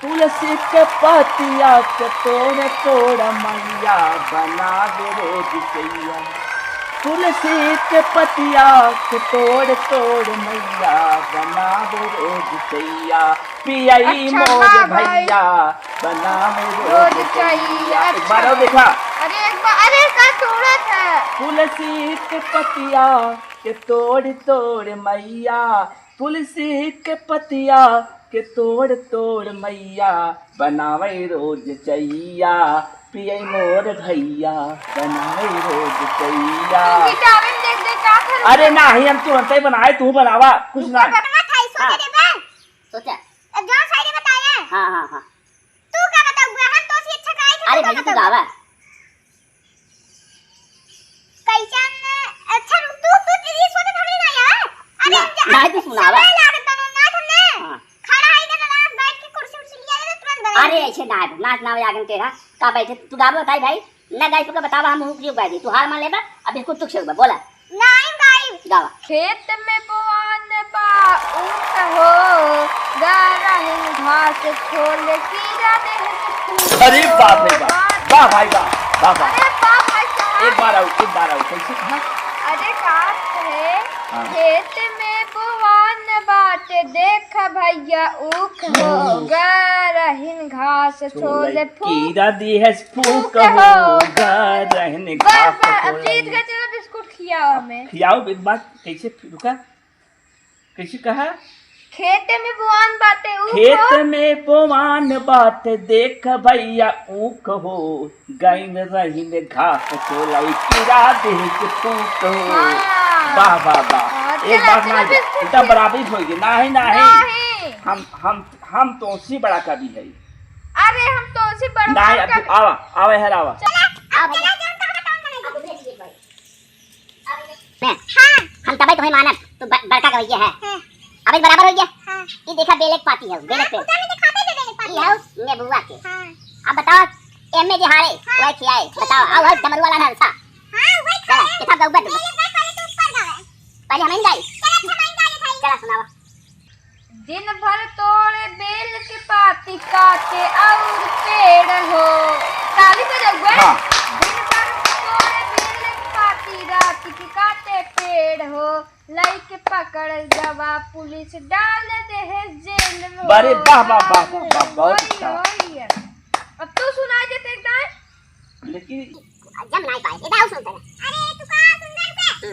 तुलसी के पतिया के तोड़ तोड़ मैया बनावे रोज सैया। तुलसी के पतिया के तोड़ तोड़ मैया बनावे रोज सैया। पियई अच्छा, मोर हाँ भाई। भैया बनावे रोज रोज चाहिए। सैया। एक अच्छा बार और देखा। अरे एक बार, अरे का सूरत है। तुलसी के पतिया के तोड़ तोड़ मैया। तुलसी के पतिया के तोड़ तोड़ मैया बनावे रोज चैया। पियई मोर भैया बनावे रोज चैया। तू विटामिन देख दे का कर। अरे नाही हम तुरंत ही बनाए, तू बनावा कुछ ना। सोचा अब जो शायरी बताया। हाँ तू क्या बताऊंगा, हम तो सी अच्छा गाए। अरे भैया तू गावा। कैसन अच्छा तू तेरी सोच थोड़ी ना यार। अरे नहीं तू सुनावा। लागत बनो ना तुमने हाँ। खड़ा है के ना बैठ के कुर्सी उर्सी लिया है तुरंत बना। अरे ऐसे नाच ना आगे तेरा का बैठे तू गावा बताई भाई ना गाई तो बतावा हम मुंह क्यों गाई तू हार मान लेबा अब इसको तुक से बोला नहीं गाई। गावा। खेत में बोआन बा ऊख हो, गरहिन घास खोल कीड़ा देह से अरे बाप रे बाप, वाह भाई वाह, वाह वाह। अरे बाप भाई साहब। एक बार आओ कैसे कहा? अरे काट है हाँ। खेत में बुआन बाटे देख भैया ऊख हो, गरहिन घास छोले फूक। कीड़ा दी है फूक हो, हो गरहिन घास अब जीत छोले। गए, चलो बिस्कुट खियाओ हमें। खियाओ एक बात कैसे रुका, कैसे कहा? खेत में बुआन बाटे ऊख खेत हो, में बोवान बात देख भैया ऊख हो, गैन रही में घास चोलाई कीड़ा देह के फूक हो। हाँ। वाह वाह वाह। हाँ, एक चला, बात चला, ना बिल्कुल इतना बराबरी होगी नहीं नहीं। नहीं। हम तो उसी बड़ा कवि है। अरे हम तो उसी बड़ा नहीं अब आवा आवे है आवा। आओ भैया अब भेज दिए भाई मैं हां हम तब तुम्हें मानब तू बड़का कवैया है। अब बराबर हो गया। ये देखा बेलक पाती है बेलक पे उतना में दिखाते दे देने पाती ये है ने बुआ के। हां अब बताओ एम में जे हारे वो खियाए बताओ आओ हर डमरू वाला नलसा हां वही चला किताब का ऊपर पहले तू ऊपर गावे। पहले हमें गाई चल अच्छा माइन गाए भाई। चला सुनावा। दिन भर तोड़े बेल के पाती काटे और पेड़ हो। ताली बजाओ। हाँ। दिन भर तोड़े बेल के पाती रात की काटे पेड़ हो, लई के पकड़ गवा पुलिस डाल दे है जेल में। अरे वाह वाह वाह वाह वाह, बहुत अच्छा। अब तू सुनाई देते एकदम। लेकिन जम नहीं पाए इधर आओ सुनते अरे तू का सुंदर पे